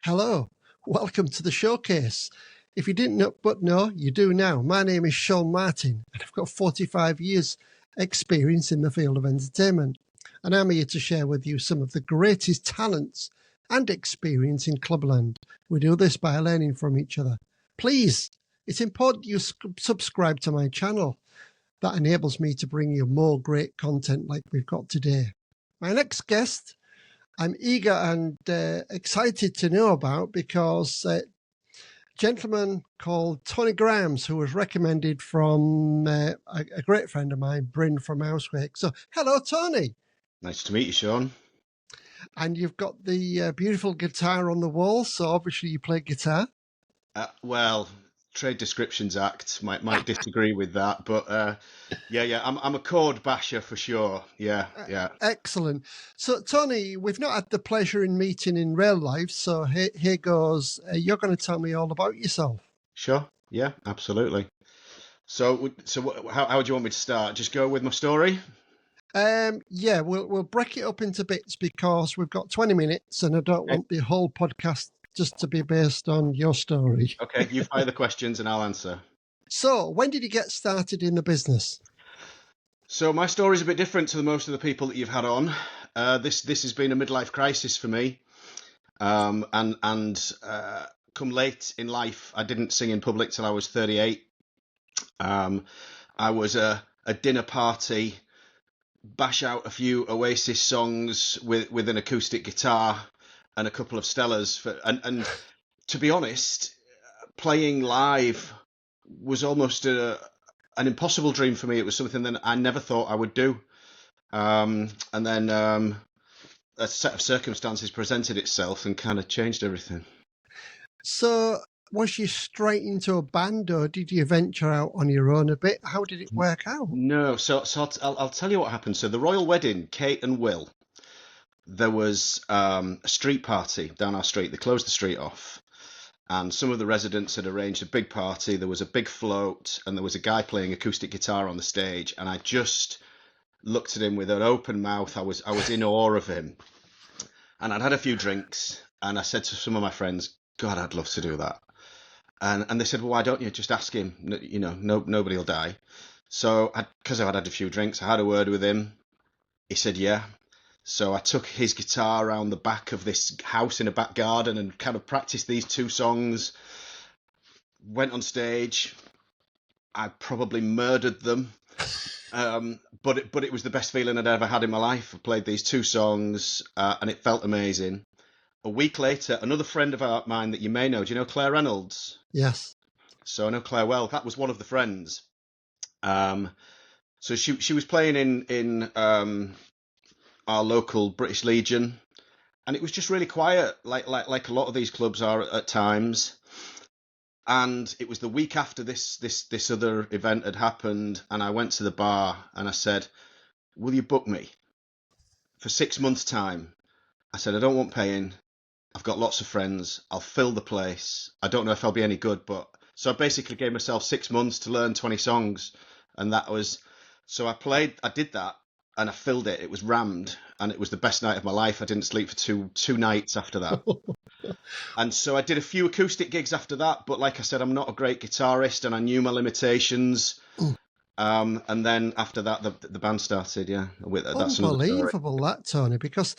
Hello, welcome to the showcase. If you didn't know, but no, you do now. My name is Shaun Martin, and I've got 45 years experience in the field of entertainment. And I'm here to share with you some of the greatest talents and experience in Clubland. We do this by learning from each other. Please, it's important you subscribe to my channel. That enables me to bring you more great content like we've got today. My next guest, I'm eager and excited to know about because a gentleman called Tony Grahams, who was recommended from a great friend of mine, Bryn from Housewake. So, hello, Tony. Nice to meet you, Shaun. And you've got the beautiful guitar on the wall, so obviously you play guitar. Well, Trade Descriptions Act might disagree with that, but I'm a chord basher for sure. Yeah. Excellent. So, Tony, we've not had the pleasure in meeting in real life, so here goes. You're going to tell me all about yourself. Sure. Yeah, absolutely. So how do you want me to start? Just go with my story? Yeah, we'll break it up into bits because we've got 20 minutes and I don't want the whole podcast just to be based on your story. Okay, you fire the questions and I'll answer. So, when did you get started in the business? So my story is a bit different to most of the people that you've had on. This has been a midlife crisis for me, and come late in life, I didn't sing in public till I was 38. I was a dinner party, bash out a few Oasis songs with an acoustic guitar and a couple of Stellas. And to be honest, playing live was almost an impossible dream for me. It was something that I never thought I would do. And then a set of circumstances presented itself and kind of changed everything. So, was you straight into a band or did you venture out on your own a bit? How did it work out? No, so I'll tell you what happened. So the royal wedding, Kate and Will, there was a street party down our street. They closed the street off. And some of the residents had arranged a big party. There was a big float and there was a guy playing acoustic guitar on the stage. And I just looked at him with an open mouth. I was in awe of him. And I'd had a few drinks and I said to some of my friends, God, I'd love to do that. And they said, well, why don't you just ask him? You know, nobody will die. So because I'd had a few drinks, I had a word with him. He said, yeah. So I took his guitar around the back of this house in a back garden and kind of practiced these two songs. Went on stage. I probably murdered them. But it was the best feeling I'd ever had in my life. I played these two songs and it felt amazing. A week later, another friend of mine that you may know, do you know Claire Reynolds? Yes. So I know Claire well. That was one of the friends. So she was playing in our local British Legion, and it was just really quiet, like a lot of these clubs are at times. And it was the week after this other event had happened, and I went to the bar and I said, "Will you book me for 6 months' time?" I said, "I don't want paying. I've got lots of friends. I'll fill the place. I don't know if I'll be any good, but..." So I basically gave myself 6 months to learn 20 songs, and that was... So I did that, and I filled it. It was rammed, and it was the best night of my life. I didn't sleep for two nights after that. And so I did a few acoustic gigs after that, but like I said, I'm not a great guitarist, and I knew my limitations. And then after that, the band started, yeah. That's unbelievable, that, Tony, because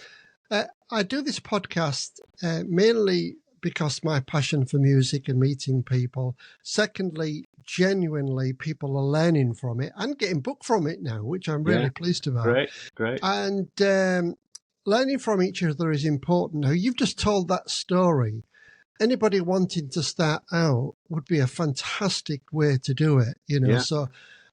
I do this podcast mainly because my passion for music and meeting people. Secondly, genuinely, people are learning from it and getting booked from it now, which I'm really pleased about. Great. And learning from each other is important. Now, you've just told that story. Anybody wanting to start out would be a fantastic way to do it, you know. Yeah. So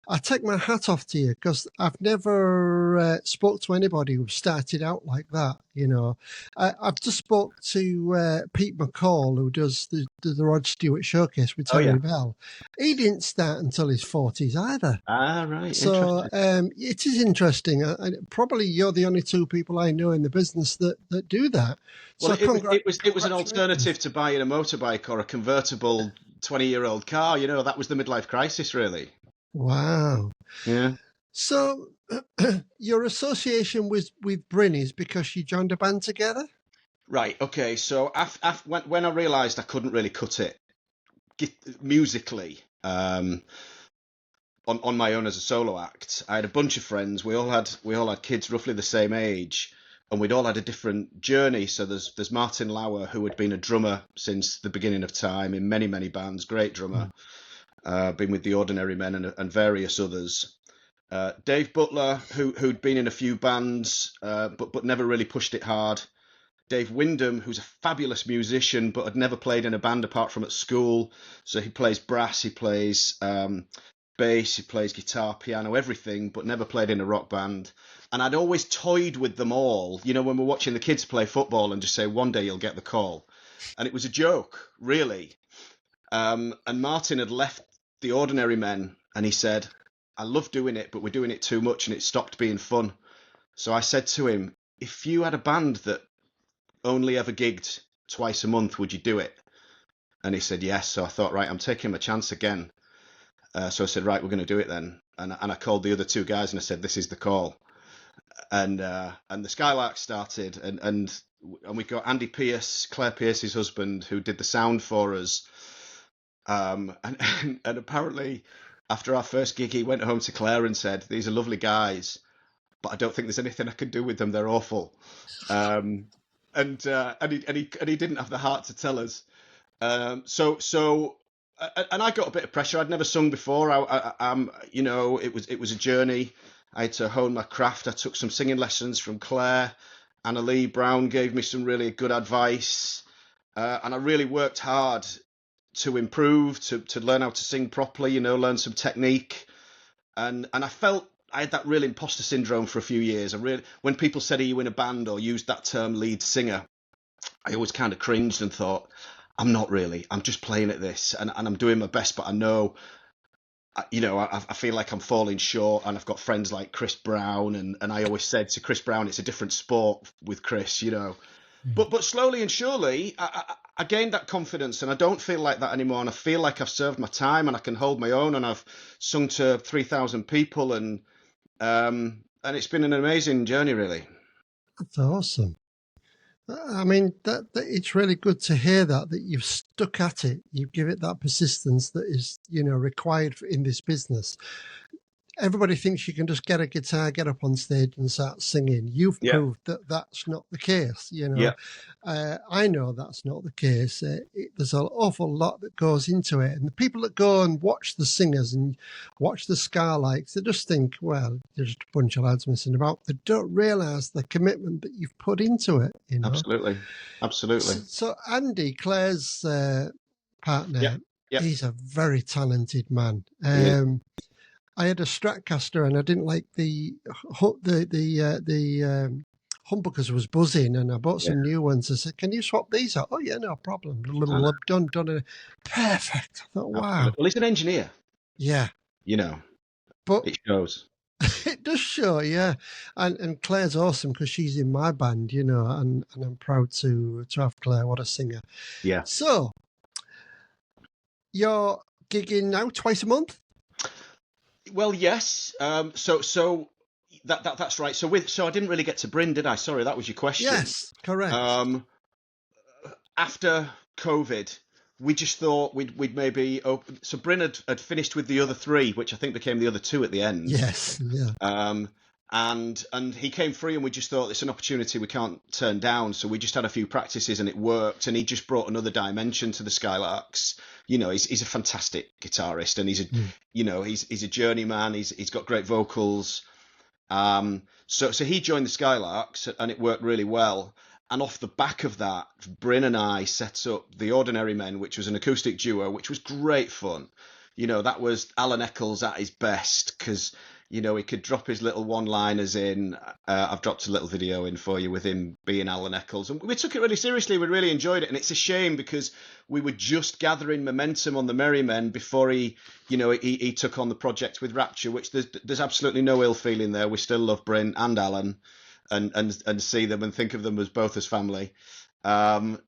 I take my hat off to you because I've never spoke to anybody who started out like that, you know. I've just spoke to Pete McCall, who does the Rod Stewart Showcase with Terry Bell. He didn't start until his 40s either. Ah, right. So it is interesting. Probably you're the only two people I know in the business that do that. Well, so it was an alternative to buying a motorbike or a convertible 20-year-old car. You know, that was the midlife crisis, really. Wow. Yeah. So your association with Bryn is because you joined a band together? Right. Okay. So when I realised I couldn't really cut it musically, on my own as a solo act, I had a bunch of friends. We all had kids roughly the same age, and we'd all had a different journey. So there's Martin Lauer, who had been a drummer since the beginning of time in many many bands, great drummer, Mm. been with the Ordinary Men and various others. Dave Butler, who'd been in a few bands, but never really pushed it hard. Dave Wyndham, who's a fabulous musician, but had never played in a band apart from at school. So he plays brass, he plays bass, he plays guitar, piano, everything, but never played in a rock band. And I'd always toyed with them all, when we're watching the kids play football and just say, one day you'll get the call. And it was a joke, really. And Martin had left the Ordinary Men and he said, I love doing it, but we're doing it too much and it stopped being fun. So I said to him, if you had a band that only ever gigged twice a month, would you do it? And he said yes. So I thought, right, I'm taking my chance again. So I said, right, we're going to do it then. And I called the other two guys and I said, this is the call. And the Skylarks started, and we got Andy Pierce, Claire Pierce's husband, who did the sound for us. And apparently, after our first gig, he went home to Claire and said, these are lovely guys, but I don't think there's anything I can do with them. They're awful. And he didn't have the heart to tell us. And I got a bit of pressure. I'd never sung before. It was a journey. I had to hone my craft. I took some singing lessons from Claire. Anna Lee Brown gave me some really good advice, and I really worked hard to improve, to learn how to sing properly. Learn some technique, and I felt I had that real imposter syndrome for a few years. When people said, "Are you in a band?" or used that term lead singer, I always kind of cringed and thought, I'm not really. I'm just playing at this, and I'm doing my best, but I know, I feel like I'm falling short. And I've got friends like Chris Brown, and I always said to Chris Brown, it's a different sport with Chris. Mm. But slowly and surely, I gained that confidence, and I don't feel like that anymore. And I feel like I've served my time, and I can hold my own, and I've sung to 3,000 people, and it's been an amazing journey, really. That's awesome. I mean, that it's really good to hear that you've stuck at it. You give it that persistence that is, required in this business. Everybody thinks you can just get a guitar, get up on stage and start singing. You've Yeah, proved that that's not the case. yeah, I know that's not the case. There's an awful lot that goes into it. And the people that go and watch the singers and watch the Skylarks, they just think, well, there's just a bunch of lads messing about. They don't realise the commitment that you've put into it, absolutely, absolutely. So Andy, Claire's Yeah, partner, yeah, he's a very talented man. he is. I had a Stratocaster and I didn't like the humbuckers was buzzing, and I bought Yeah, some new ones. I said, "Can you swap these out?" Oh yeah, no problem. A little I know, done. Perfect. I thought, wow, absolutely. Well, he's an engineer, yeah. you know. But It shows. it does show, yeah. And Claire's awesome because she's in my band, and I'm proud to have Claire. What a singer. Yeah. So you're gigging now twice a month? Well, yes. So that's right. So I didn't really get to Bryn, did I? Sorry, that was your question. Yes, correct. After COVID, we just thought we'd maybe open. So Bryn had finished with the other three, which I think became the other two at the end. Yes, yeah. And he came free, and we just thought it's an opportunity we can't turn down. So we just had a few practices, and it worked. And he just brought another dimension to the Skylarks. He's a fantastic guitarist, and he's a journeyman. He's got great vocals. So he joined the Skylarks, and it worked really well. And off the back of that, Bryn and I set up the Ordinary Men, which was an acoustic duo, which was great fun. That was Alan Eccles at his best, because he could drop his little one-liners in. I've dropped a little video in for you with him being Alan Eccles, and we took it really seriously. We really enjoyed it, and it's a shame because we were just gathering momentum on the Merry Men before he took on the project with Rapture, which there's absolutely no ill feeling there. We still love Bryn and Alan, and see them and think of them as both as family. So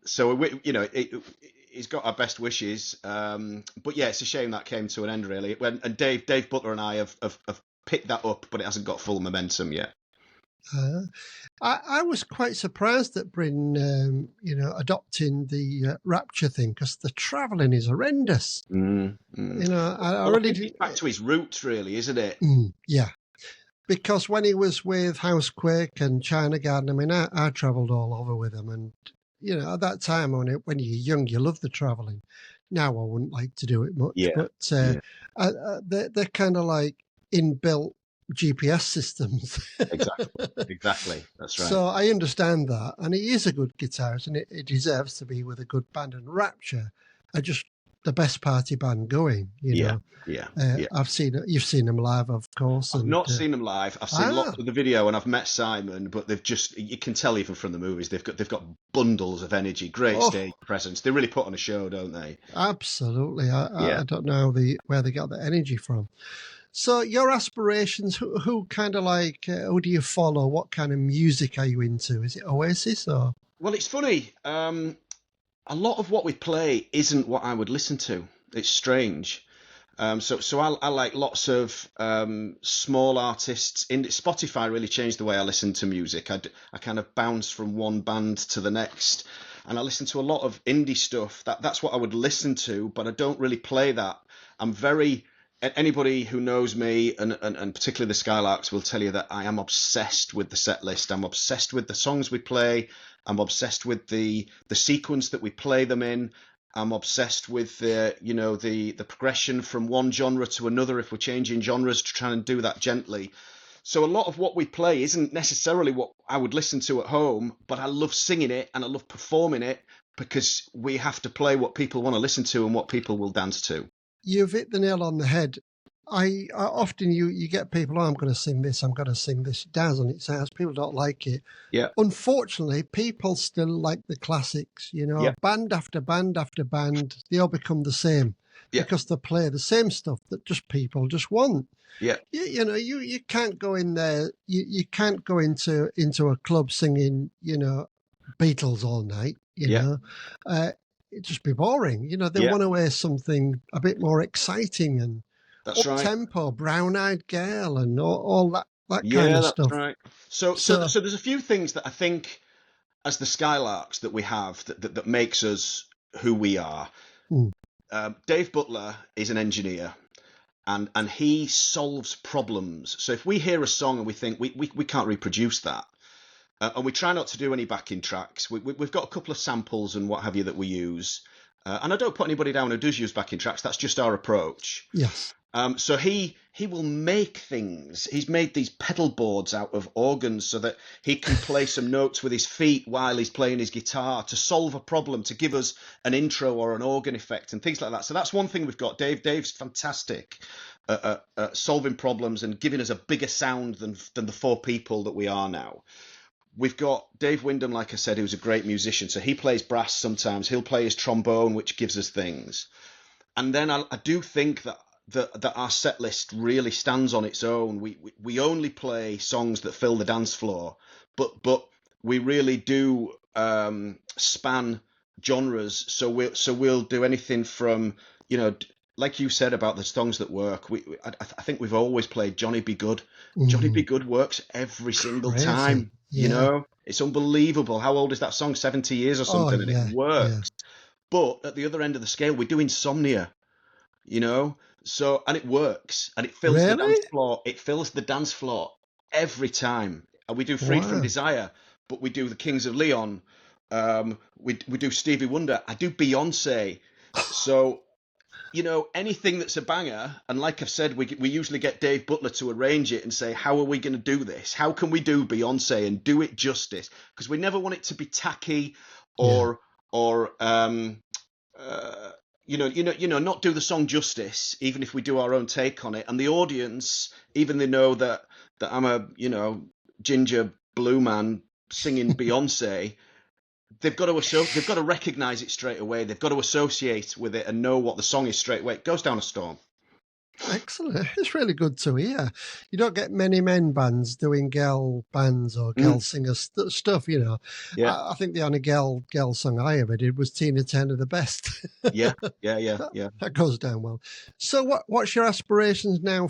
he's got our best wishes. But yeah, it's a shame that came to an end, really. And Dave Butler and I have picked that up, but it hasn't got full momentum yet. I was quite surprised at Bryn, adopting the Rapture thing, because the travelling is horrendous. I Well, I really think it's didn't. back to his roots, really, isn't it? Yeah, because when he was with Housequake and China Garden, I mean, I travelled all over with him, and at that time when you're young, you love the travelling. Now I wouldn't like to do it much, Yeah, but yeah, they're kind of like inbuilt GPS systems. exactly. That's right. So I understand that, and he is a good guitarist, and it deserves to be with a good band. And Rapture are just the best party band going. Yeah. You've seen them live, of course. I've And not seen them live. I've seen lots of the video, and I've met Simon. But you can tell even from the movies, they've got bundles of energy, great stage presence. They really put on a show, don't they? Absolutely. I don't know where they got the energy from. So your aspirations, who kind of like, who do you follow? What kind of music are you into? Is it Oasis or? Well, it's funny. A lot of what we play isn't what I would listen to. It's strange. So I like lots of small artists. Spotify really changed the way I listen to music. I kind of bounce from one band to the next, and I listen to a lot of indie stuff. That's what I would listen to, but I don't really play that. Anybody who knows me, and particularly the Skylarks, will tell you that I am obsessed with the set list. I'm obsessed with the songs we play. I'm obsessed with the sequence that we play them in. I'm obsessed with the progression from one genre to another if we're changing genres, to try and do that gently. So a lot of what we play isn't necessarily what I would listen to at home, but I love singing it and I love performing it, because we have to play what people want to listen to and what people will dance to. You've hit the nail on the head. I often you get people, I'm going to sing this, I'm going to sing this. It does, and it sounds, people don't like it. Yeah. Unfortunately, people still like the classics. Band after band after band, they all become the same because they play the same stuff that people just want. Yeah. You can't go in there. You can't go into a club singing, Beatles all night. It'd just be boring. They want to hear something a bit more exciting and up-tempo, Brown-Eyed Girl and all that kind of stuff. Yeah, that's right. So there's a few things that I think, as the Skylarks, that we have that makes us who we are. Dave Butler is an engineer, and he solves problems. So if we hear a song and we think we can't reproduce that, and we try not to do any backing tracks. We've got a couple of samples and what have you that we use. And I don't put anybody down who does use backing tracks. That's just our approach. Yes. So he will make things. He's made these pedal boards out of organs so that he can play some notes with his feet while he's playing his guitar to solve a problem, to give us an intro or an organ effect and things like that. So that's one thing we've got. Dave's fantastic at solving problems and giving us a bigger sound than the four people that we are now. We've got Dave Wyndham, like I said, who's a great musician. So he plays brass sometimes. He'll play his trombone, which gives us things. And then I do think that our set list really stands on its own. We only play songs that fill the dance floor, but we really do span genres. So we'll do anything from, like you said about the songs that work. I think we've always played Johnny Be Good. Johnny Be Good works every single time. Yeah. It's unbelievable. How old is that song? 70 years or something, and it works. Yeah. But at the other end of the scale, we do Insomnia, so, and it works, and it fills the dance floor. It fills the dance floor every time. And we do Freed from Desire, but we do the Kings of Leon. We do Stevie Wonder. I do Beyonce. So, anything that's a banger, and like I've said, we usually get Dave Butler to arrange it and say, how are we going to do this? How can we do Beyonce and do it justice? Because we never want it to be tacky or not do the song justice, even if we do our own take on it. And the audience, even they know that I'm a ginger blue man singing Beyonce. They've got to recognize it straight away. They've got to associate with it and know what the song is straight away. It goes down a storm. Excellent. It's really good to hear. You don't get many men bands doing girl bands or girl singer stuff, you know. Yeah. I think the only girl song I ever did was Tina Turner the Best. Yeah. That goes down well. So what's your aspirations now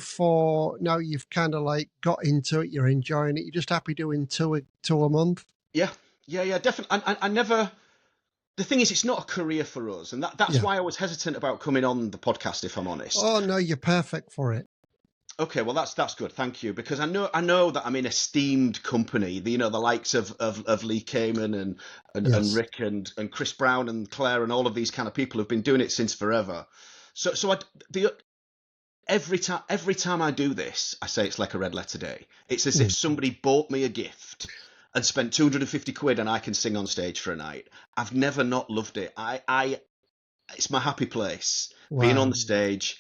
now you've kind of like got into it, you're enjoying it, you're just happy doing two a month? Yeah, definitely. I never. The thing is, it's not a career for us, and that's why I was hesitant about coming on the podcast, if I'm honest. Oh no, you're perfect for it. Okay, well that's good, thank you, because I know that I'm in esteemed company. The likes of Lee Kamen and Rick and Chris Brown and Claire and all of these kind of people have been doing it since forever. Every time I do this, I say it's like a red letter day. It's as if somebody bought me a gift and spent 250 quid and I can sing on stage for a night. I've never not loved it. It's my happy place. Wow. Being on the stage,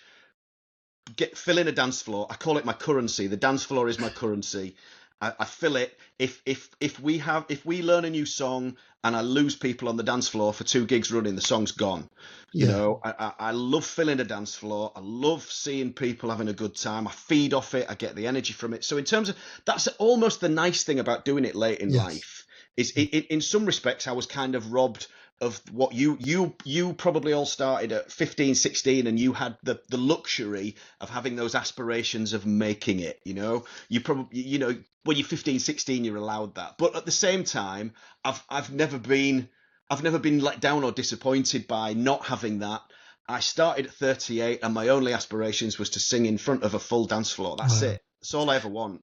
filling a dance floor. I call it my currency. The dance floor is my currency. I fill it. If we learn a new song and I lose people on the dance floor for 2 gigs running, the song's gone. You know, I love filling a dance floor. I love seeing people having a good time. I feed off it. I get the energy from it. So in terms of, that's almost the nice thing about doing it late in life, is in some respects I was kind of robbed of what you probably all started at 15, 16, and you had the luxury of having those aspirations of making it. You know, you probably, when you're 15, 16, you're allowed that. But at the same time, I've never been let down or disappointed by not having that. I started at 38 and my only aspirations was to sing in front of a full dance floor. That's it. That's all I ever want.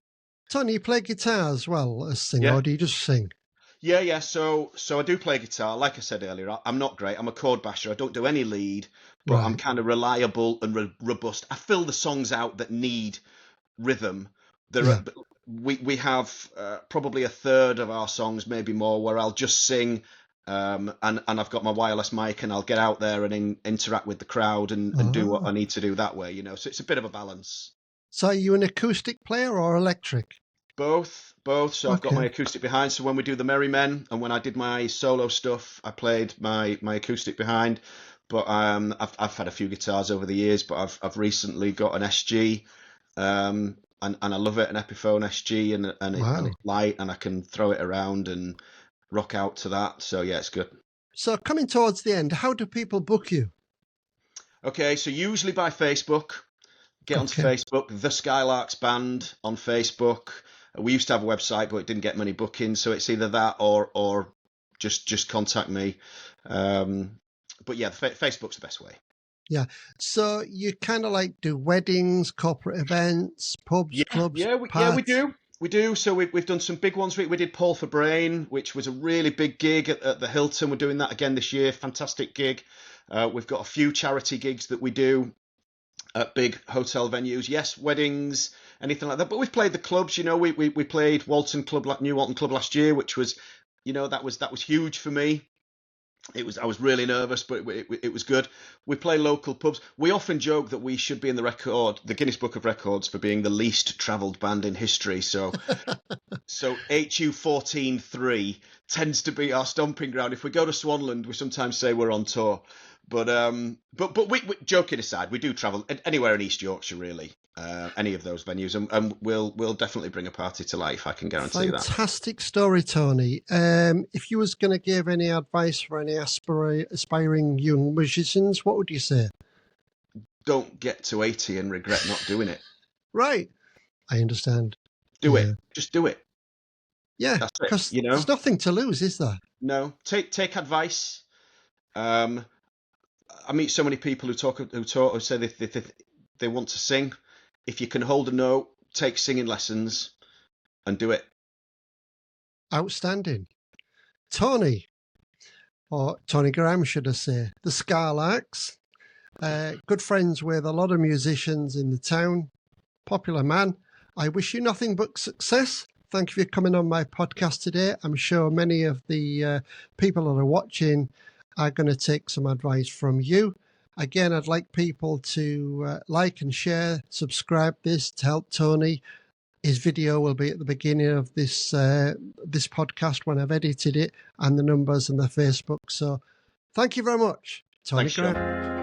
Tony, you play guitar as well as sing, or do you just sing? Yeah. So I do play guitar. Like I said earlier, I'm not great. I'm a chord basher. I don't do any lead, but I'm kind of reliable and robust. I fill the songs out that need rhythm. We have probably a third of our songs, maybe more, where I'll just sing, and I've got my wireless mic and I'll get out there and interact with the crowd and do what I need to do that way. So it's a bit of a balance. So are you an acoustic player or electric? Both. So I've got my acoustic behind. So when we do the Merry Men and when I did my solo stuff, I played my acoustic behind. But I've had a few guitars over the years, but I've recently got an SG, and I love it, an Epiphone SG, and it's light, and I can throw it around and rock out to that. So yeah, it's good. So coming towards the end, how do people book you? Okay, so usually by Facebook. Get onto Facebook, the Skylarks Band on Facebook. We used to have a website, but it didn't get many bookings, so it's either that or just contact me. But yeah, Facebook's the best way. Yeah. So you kind of like do weddings, corporate events, pubs, clubs? We do. We do. So we've done some big ones. We did Paul for Brain, which was a really big gig at the Hilton. We're doing that again this year. Fantastic gig. We've got a few charity gigs that we do at big hotel venues. Yes, weddings, anything like that. But we've played the clubs. We played New Walton Club last year, which was, that was huge for me. I was really nervous, but it was good. We play local pubs. We often joke that we should be in the Guinness Book of Records for being the least travelled band in history. So HU 14-3 tends to be our stomping ground. If we go to Swanland, we sometimes say we're on tour. But we, joking aside, we do travel anywhere in East Yorkshire, really. Any of those venues, and we'll definitely bring a party to life. I can guarantee that. Fantastic story, Tony. If you was going to give any advice for any aspiring young musicians, what would you say? Don't get to 80 and regret not doing it. Right, I understand. Do it. Just do it. Yeah, because there's nothing to lose, is there? No. Take advice. I meet so many people who say they want to sing. If you can hold a note, take singing lessons and do it. Outstanding. Tony, or Tony Graham, should I say, the Skylarks, good friends with a lot of musicians in the town, popular man. I wish you nothing but success. Thank you for coming on my podcast today. I'm sure many of the people that are watching are going to take some advice from you. Again, I'd like people to like and share, subscribe this to help Tony. His video will be at the beginning of this podcast when I've edited it, and the numbers and the Facebook. So thank you very much, Tony Graham.